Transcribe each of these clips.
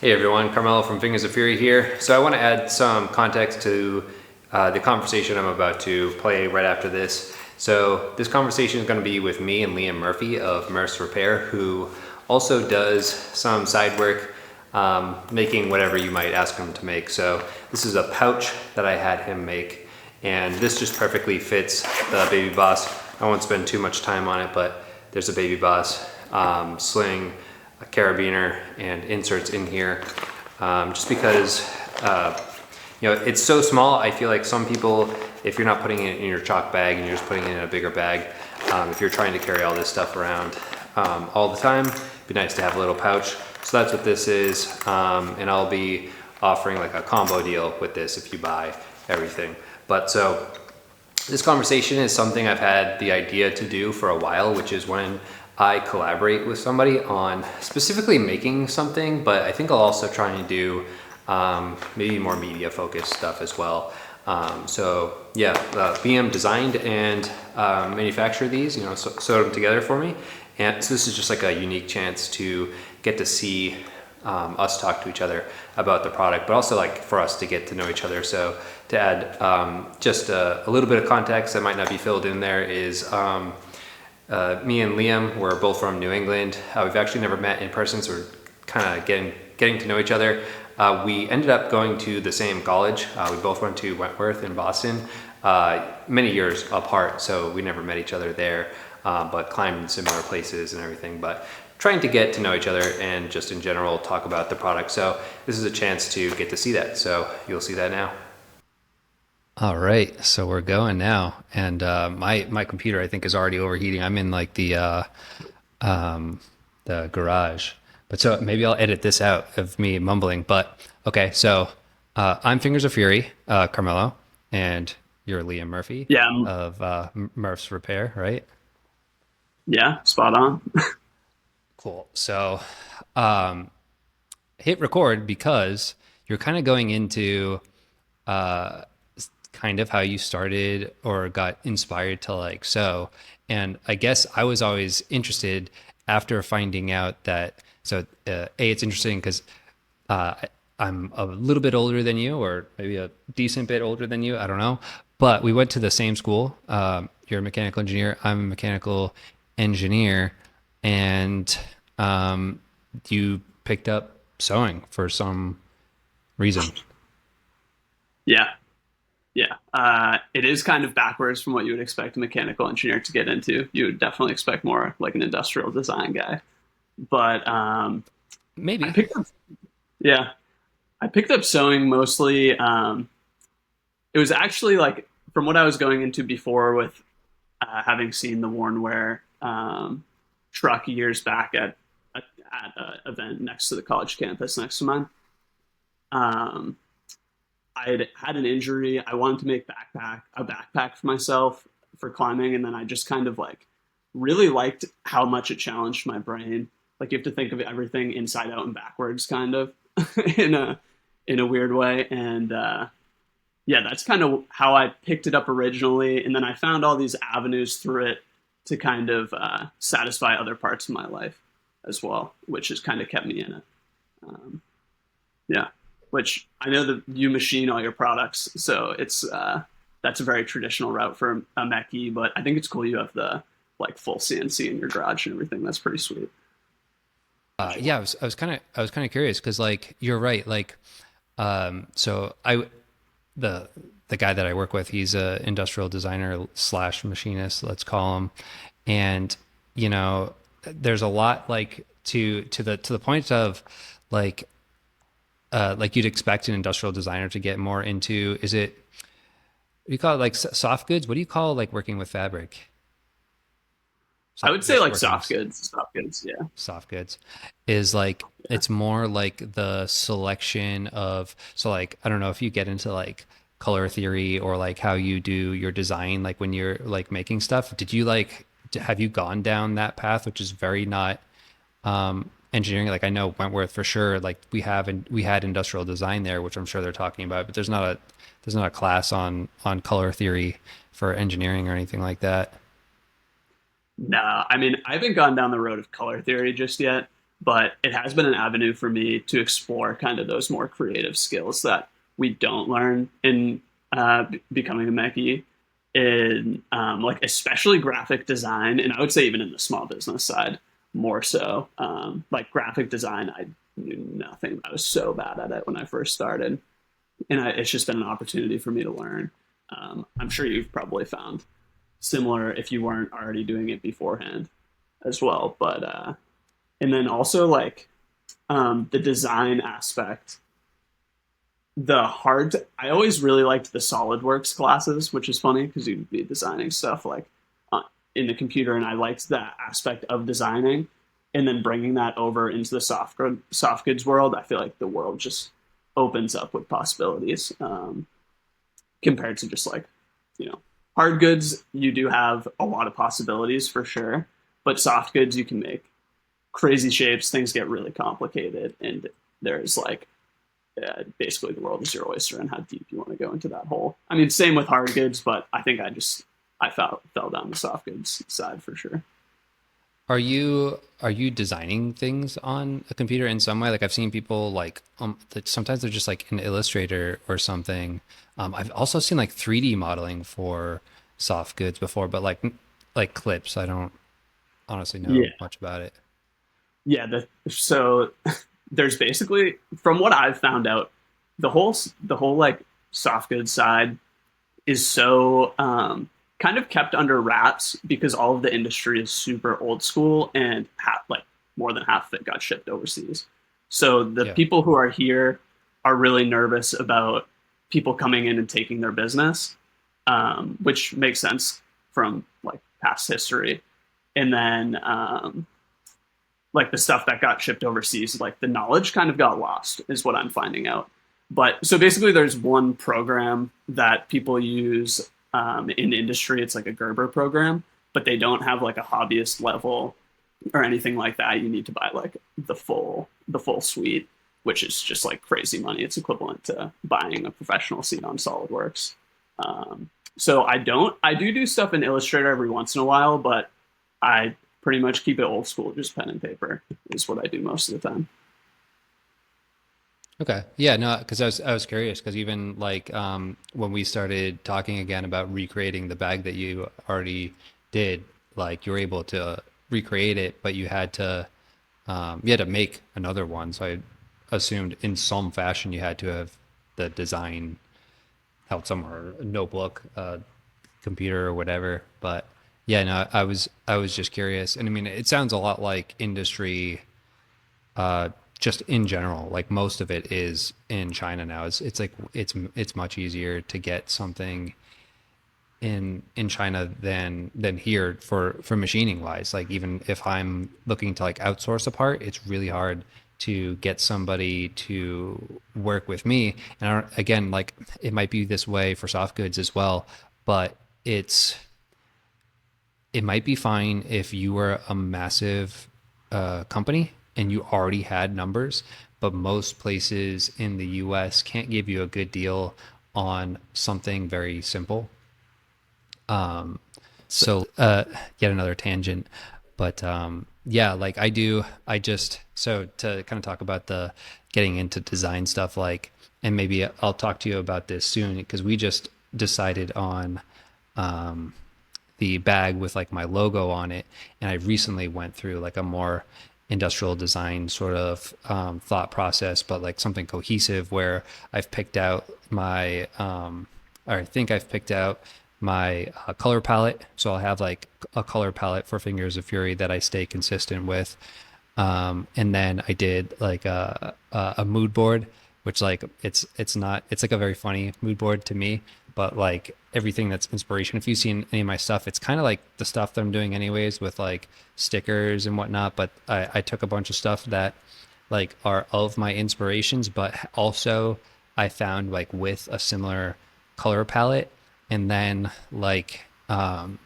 Hey everyone, Carmelo from Fingers of Fury here. So I want to add some context to the conversation I'm about to play right after this. So this conversation is going to be with me and Liam Murphy of Murph's Repair, who also does some side work making whatever you might ask him to make. So this is a pouch that I had him make, and this just perfectly fits the Baby Boss. I won't spend too much time on it, but there's a Baby Boss sling, a carabiner, and inserts in here, just because it's so small. I feel like some people, if you're not putting it in your chalk bag and you're just putting it in a bigger bag, if you're trying to carry all this stuff around all the time, it'd be nice to have a little pouch. So that's what this is, and I'll be offering like a combo deal with this if you buy everything. But so this conversation is something I've had the idea to do for a while, which is when I collaborate with somebody on specifically making something, but I think I'll also try and do maybe more media focused stuff as well. BM designed and manufactured these, sewed them together for me. And so this is just like a unique chance to get to see us talk to each other about the product, but also like for us to get to know each other. So to add just a little bit of context that might not be filled in there is me and Liam were both from New England. We've actually never met in person, so we're kind of getting to know each other. We ended up going to the same college. We both went to Wentworth in Boston, many years apart, so we never met each other there, but climbed in similar places and everything. But trying to get to know each other and just in general talk about the product. So this is a chance to get to see that. So you'll see that now. All right, so we're going now, and my computer I think is already overheating. I'm in like the garage, but so maybe I'll edit this out of me mumbling. But okay, so I'm Fingers of Fury, Carmelo, and you're Liam Murphy Yeah, of Murph's Repair, right? yeah, spot on. Cool. So hit record because you're kind of going into kind of how you started or got inspired to like sew. And I guess I was always interested after finding out that, it's interesting because uh, I'm a little bit older than you, or maybe a decent bit older than you. I don't know. But we went to the same school. You're a mechanical engineer. I'm a mechanical engineer. And you picked up sewing for some reason. Yeah, yeah. It is kind of backwards from what you would expect a mechanical engineer to get into. You would definitely expect more like an industrial design guy. But I Maybe. picked up, yeah, I picked up sewing mostly. It was actually like from what I was going into before with having seen the Warnware truck years back at an event next to the college campus next to mine. Um, I had an injury. I wanted to make a backpack for myself for climbing, and then I just kind of like really liked how much it challenged my brain. Like you have to think of everything inside out and backwards, kind of in a weird way. And yeah, that's kind of how I picked it up originally, and then I found all these avenues through it to kind of satisfy other parts of my life as well, which has kind of kept me in it. Um, yeah, which I know that you machine all your products, so it's that's a very traditional route for a mechie. But I think it's cool you have the like full CNC in your garage and everything. That's pretty sweet. Yeah, I was kind of curious because like you're right. Like, so the the guy that I work with, he's a industrial designer slash machinist, let's call him, and there's a lot like to the point of like like you'd expect an industrial designer to get more into. Is it, what do you call it, like soft goods? What do you call like working with fabric? I would say Just like working soft with goods, soft goods. Yeah, soft goods is like yeah. it's more like the selection of, so like I don't know if you get into like color theory or like how you do your design, like when you're like making stuff, did you like have you gone down that path, which is very not engineering? Like I know Wentworth for sure, like we had industrial design there, which I'm sure they're talking about, but there's not a class on color theory for engineering or anything like that. No, I mean I haven't gone down the road of color theory just yet. but it has been an avenue for me to explore kind of those more creative skills that we don't learn in becoming a mechie, in like especially graphic design, and I would say even in the small business side more so. Like graphic design, I knew nothing. I was so bad at it when I first started, and it's just been an opportunity for me to learn. I'm sure you've probably found similar if you weren't already doing it beforehand as well. But and then also like the design aspect, I always really liked the SolidWorks classes, which is funny because you'd be designing stuff like in the computer, and I liked that aspect of designing. And then bringing that over into the soft goods world, I feel like the world just opens up with possibilities compared to just like, you know, hard goods. You do have a lot of possibilities for sure, but soft goods you can make crazy shapes. Things get really complicated, and there's like basically the world is your oyster and how deep you want to go into that hole. I mean, same with hard goods, but I think I fell down the soft goods side for sure. Are you designing things on a computer in some way? Like I've seen people like that sometimes they're just like in Illustrator or something. I've also seen like 3D modeling for soft goods before, but like clips. I don't honestly know Yeah, much about it. yeah. So there's basically, from what I've found out, the whole like soft goods side is so kind of kept under wraps because all of the industry is super old school, and like more than half of it got shipped overseas. So the Yeah. people who are here are really nervous about people coming in and taking their business, which makes sense from like past history. And then like the stuff that got shipped overseas, like the knowledge kind of got lost, is what I'm finding out. But so basically, there's one program that people use in industry. It's like a Gerber program, but they don't have like a hobbyist level or anything like that. You need to buy like the full suite, which is just like crazy money. It's equivalent to buying a professional seat on SolidWorks. So I do stuff in Illustrator every once in a while, but I pretty much keep it old school, just pen and paper is what I do most of the time. Okay. Yeah, no, because I was curious because even like when we started talking again about recreating the bag that you already did, like you were able to recreate it, but you had to make another one. So I assumed in some fashion you had to have the design held somewhere, a notebook, computer or whatever. But yeah, no, I was just curious. And I mean, it sounds a lot like industry just in general, like most of it is in China now. It's like it's much easier to get something in China than here for machining wise. Like even if I'm looking to like outsource a part, it's really hard to get somebody to work with me. And again, like it might be this way for soft goods as well, but it might be fine if you were a massive company and you already had numbers, but most places in the US can't give you a good deal on something very simple. So, yet another tangent, but yeah, like so to kind of talk about the getting into design stuff, like, and maybe I'll talk to you about this soon because we just decided on the bag with like my logo on it. And I recently went through like a more industrial design sort of thought process, but like something cohesive where I've picked out or I think I've picked out my color palette. So I'll have like a color palette for Fingers of Fury that I stay consistent with. And then I did like a mood board, which like it's like a very funny mood board to me, but like everything that's inspiration. If you've seen any of my stuff, it's kind of like the stuff that I'm doing anyways with like stickers and whatnot. But I took a bunch of stuff that like are of my inspirations, but also I found like with a similar color palette, and then like I'm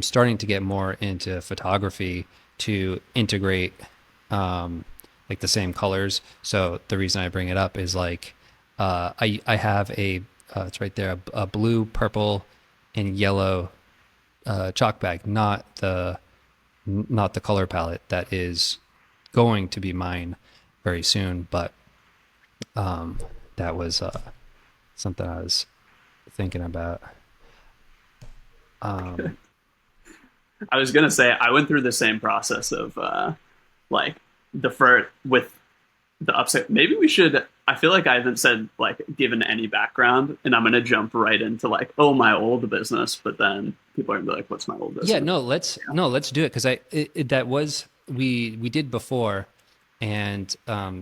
starting to get more into photography to integrate like the same colors. So the reason I bring it up is like I have it's right there, a blue, purple, and yellow chalk bag, not the color palette that is going to be mine very soon, but that was something I was thinking about. I was gonna say I went through the same process of like the first with the upside. Maybe we should. I feel like I haven't said like given any background, and I'm gonna jump right into like, oh, my old business. But then people are gonna be like, what's my old business? Yeah, let's do it because that was we did before, and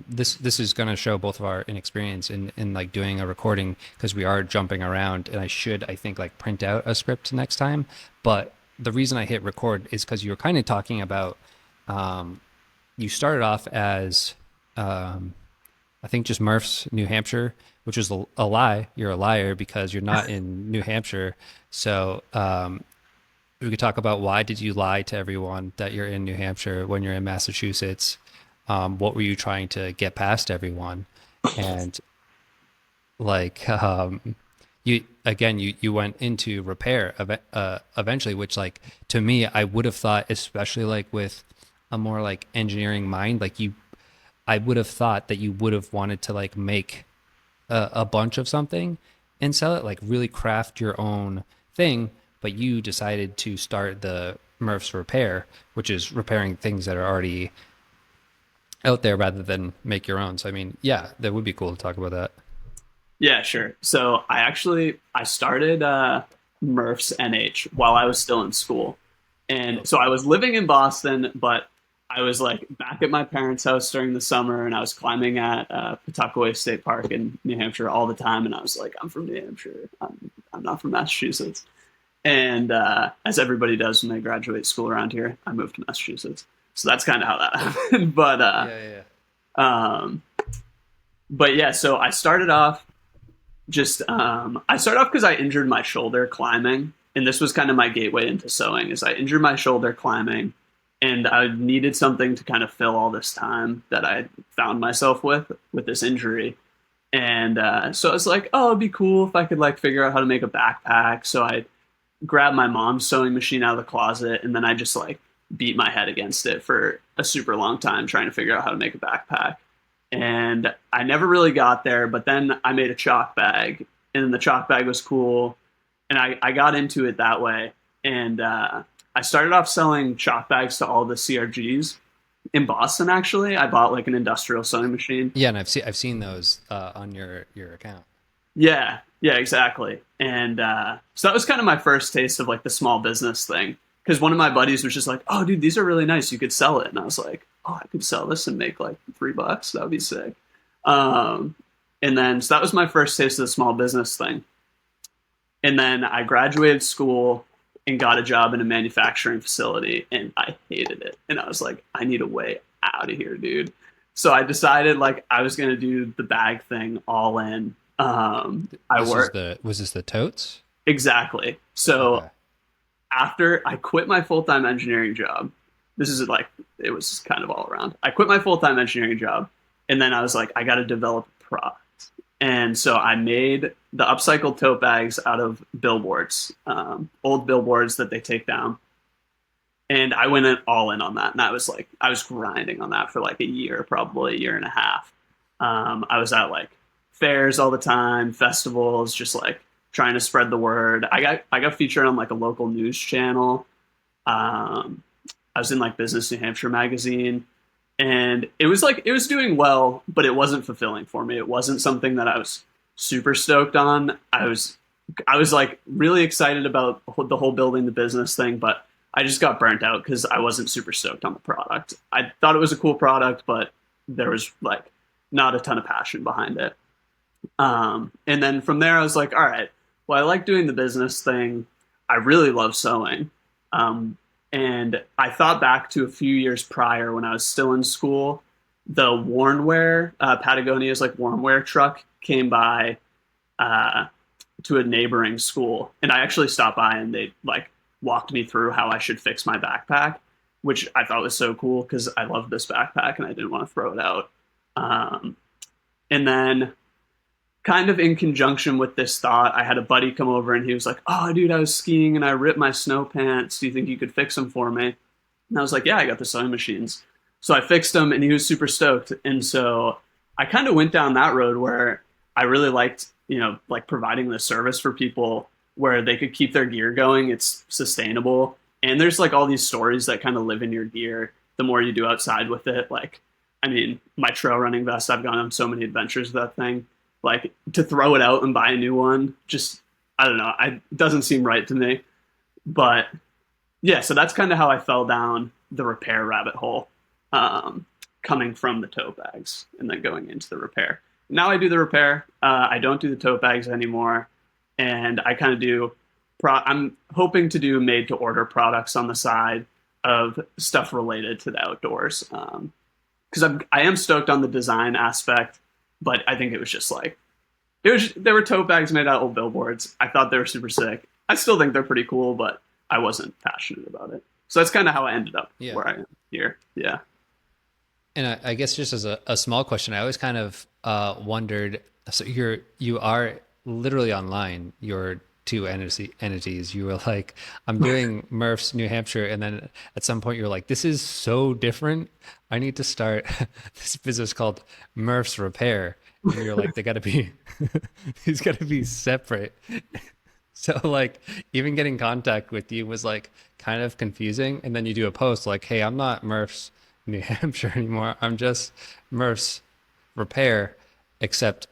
this is going to show both of our inexperience in like doing a recording because we are jumping around, and I think like print out a script next time. But the reason I hit record is because you were kind of talking about you started off as I think just Murph's, New Hampshire, which is a lie. You're a liar because you're not in New Hampshire. So we could talk about why did you lie to everyone that you're in New Hampshire when you're in Massachusetts? What were you trying to get past everyone? And like you went into repair eventually, which like to me I would have thought, especially like with a more like engineering mind, like I would have thought that you would have wanted to like make a bunch of something and sell it, like really craft your own thing. But you decided to start the Murph's Repair, which is repairing things that are already out there rather than make your own. So, I mean, yeah, that would be cool to talk about that. Yeah, sure. So I started Murph's NH while I was still in school. And so I was living in Boston, but I was like back at my parents' house during the summer, and I was climbing at Pawtuckaway State Park in New Hampshire all the time. And I was like, I'm from New Hampshire. I'm not from Massachusetts. And as everybody does when they graduate school around here, I moved to Massachusetts. So that's kind of how that happened. But yeah, so I started off because I injured my shoulder climbing, and this was kind of my gateway into sewing. Is I injured my shoulder climbing, and I needed something to kind of fill all this time that I found myself with this injury. And so I was like, oh, it'd be cool if I could like figure out how to make a backpack. So I grabbed my mom's sewing machine out of the closet, and then I just like beat my head against it for a super long time trying to figure out how to make a backpack. And I never really got there, but then I made a chalk bag, and the chalk bag was cool, and I got into it that way. And I started off selling chalk bags to all the CRGs in Boston. Actually, I bought like an industrial sewing machine. Yeah, and I've seen those on your account. Yeah, exactly. And so that was kind of my first taste of like the small business thing. Because one of my buddies was just like, oh, dude, these are really nice. You could sell it. And I was like, oh, I could sell this and make like $3. That would be sick. And then, so that was my first taste of the small business thing. And then I graduated school and got a job in a manufacturing facility, and I hated it. And I was like, I need a way out of here, dude. So I decided like I was going to do the bag thing all in. Was this the totes? Exactly. So after I quit my full-time engineering job, it was kind of all around. I quit my full-time engineering job, and then I was like, I got to develop a product. And so I made the upcycled tote bags out of billboards, old billboards that they take down. And I went all in on that. And I was grinding on that for like a year, probably a year and a half. I was at like fairs all the time, festivals, just like trying to spread the word. I got featured on like a local news channel. I was in like Business New Hampshire magazine, and it was doing well, but it wasn't fulfilling for me. It wasn't something that I was super stoked on. I was like really excited about the whole building the business thing, but I just got burnt out because I wasn't super stoked on the product. I thought it was a cool product, but there was like not a ton of passion behind it. And then from there, I was like, all right, well, I like doing the business thing. I really love sewing. And I thought back to a few years prior when I was still in school, the Warnwear, Patagonia's like Warnwear truck came by to a neighboring school. And I actually stopped by, and they like walked me through how I should fix my backpack, which I thought was so cool because I loved this backpack and I didn't want to throw it out. And then kind of in conjunction with this thought, I had a buddy come over, and he was like, oh, dude, I was skiing and I ripped my snow pants. Do you think you could fix them for me? And I was like, yeah, I got the sewing machines. So I fixed him and he was super stoked. And so I kind of went down that road where I really liked, like providing the service for people where they could keep their gear going. It's sustainable. And there's like all these stories that kind of live in your gear the more you do outside with it. Like, I mean, my trail running vest, I've gone on so many adventures with that thing. Like to throw it out and buy a new one, just, I don't know, it doesn't seem right to me. But yeah, so that's kind of how I fell down the repair rabbit hole, coming from the tote bags and then going into the repair. Now I do the repair. I don't do the tote bags anymore, and I kind of do. I'm hoping to do made to order products on the side of stuff related to the outdoors, because I am stoked on the design aspect, but I think it was just like there were tote bags made out of old billboards. I thought they were super sick. I still think they're pretty cool, but I wasn't passionate about it. So that's kind of how I ended up where I am here. Yeah. And I guess just as a small question, I always kind of wondered. So you are literally online. Your two entities. You were like, I'm doing Murph's New Hampshire, and then at some point you're like, this is so different. I need to start this business called Murph's Repair. And you're like, they got to be, these got to be separate. So like even getting contact with you was like kind of confusing. And then you do a post like, hey, I'm not Murph's New Hampshire anymore. I'm just Murph's Repair, except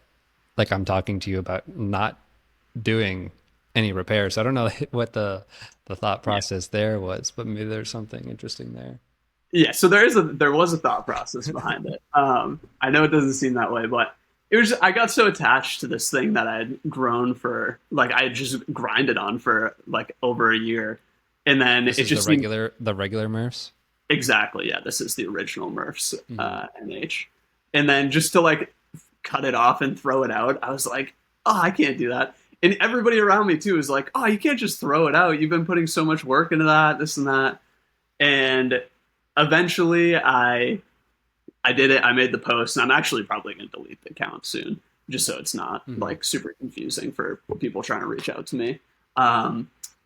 like I'm talking to you about not doing any repairs. I don't know what the thought process there was, but maybe there's something interesting there. Yeah, so there was a thought process behind it. I know it doesn't seem that way, but it was I got so attached to this thing that I had grown for like I had just grinded on for like over a year, and then This it is just the regular Murphs. exactly, yeah. This is the original Murphs NH, and then just to like cut it off and throw it out, I was like, oh, I can't do that. And everybody around me too was like, oh, you can't just throw it out. You've been putting so much work into that, this and that, and eventually I did it. I made the post, and I'm actually probably going to delete the account soon, just so it's not like super confusing for people trying to reach out to me.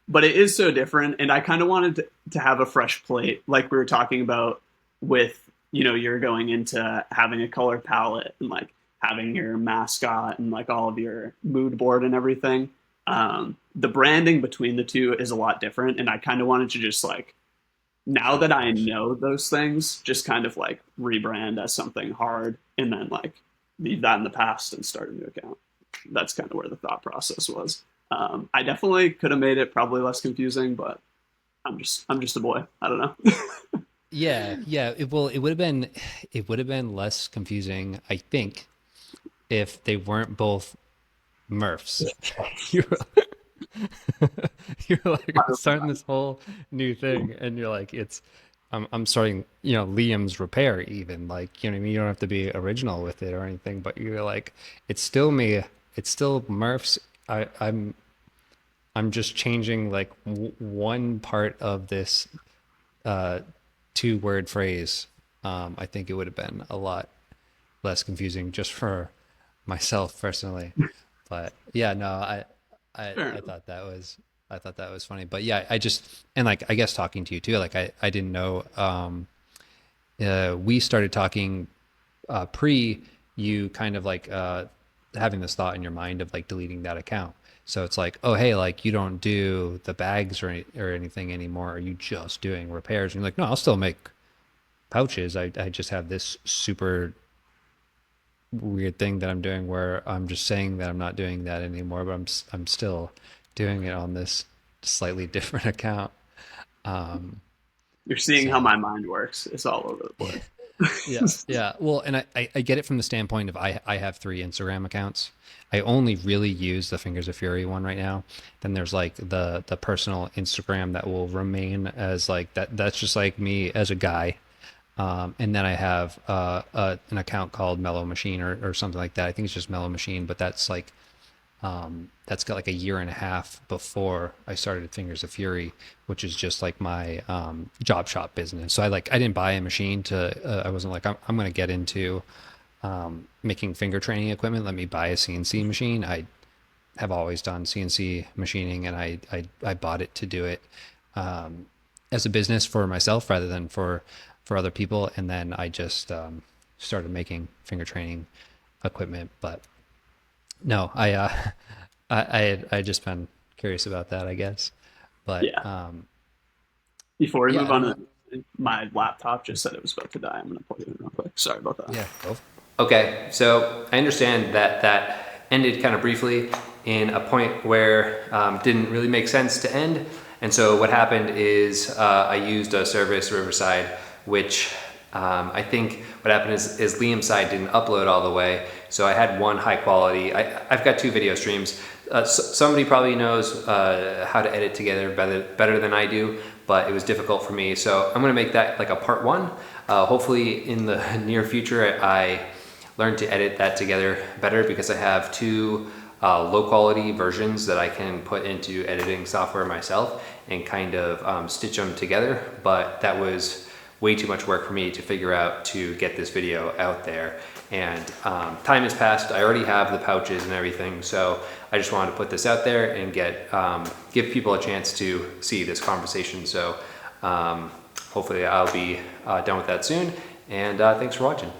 But it is so different, and I kind of wanted to have a fresh plate, like we were talking about with you're going into having a color palette and like having your mascot and like all of your mood board and everything. The branding between the two is a lot different, and I kind of wanted to just like now that I know those things, just kind of like rebrand as something hard and then like leave that in the past and start a new account. That's kind of where the thought process was. I definitely could have made it probably less confusing, but I'm just a boy. I don't know. Yeah. It would have been less confusing, I think, if they weren't both Murphs. You're, you're like starting this whole new thing, and you're like, I'm starting, Liam's Repair, even like, what I mean? You don't have to be original with it or anything, but you're like, it's still me. It's still Murphs. I'm just changing like one part of this 2-word phrase. I think it would have been a lot less confusing just for myself personally. But yeah, no, I thought that was funny. But yeah, and like I guess talking to you too, like I didn't know. We started talking pre you kind of like having this thought in your mind of like deleting that account. So it's like, oh hey, like you don't do the bags or anything anymore. Are you just doing repairs? And you're like, no, I'll still make pouches. I just have this super weird thing that I'm doing where I'm just saying that I'm not doing that anymore, but I'm still doing it on this slightly different account. You're seeing So how my mind works. It's all over the place. yeah. Well, and I get it from the standpoint of I have 3 Instagram accounts. I only really use the Fingers of Fury one right now. Then there's like the personal Instagram that will remain as like that's just like me as a guy. And then I have an account called Mellow Machine or something like that. I think it's just Mellow Machine, but that's like that's got like a year and a half before I started Fingers of Fury, which is just like my job shop business. So I didn't buy a machine I wasn't like I'm going to get into making finger training equipment. Let me buy a CNC machine. I have always done CNC machining, and I bought it to do it as a business for myself rather than for for other people, and then I just started making finger training equipment. But no, I just been curious about that, I guess. But Yeah. Before we yeah, move I on don't know. to my laptop just said it was about to die. I'm gonna plug it in real quick. Sorry about that. Yeah, go. Okay, so I understand that that ended kind of briefly in a point where didn't really make sense to end. And so what happened is I used a service, Riverside, which I think what happened is Liam's side didn't upload all the way. So I had one high quality. I've got 2 video streams. Somebody probably knows how to edit together better than I do, but it was difficult for me. So I'm gonna make that like a part 1. Hopefully in the near future, I learn to edit that together better, because I have 2 low quality versions that I can put into editing software myself and kind of stitch them together. But that was way too much work for me to figure out to get this video out there. And time has passed. I already have the pouches and everything, so I just wanted to put this out there and give people a chance to see this conversation. So hopefully I'll be done with that soon. And thanks for watching.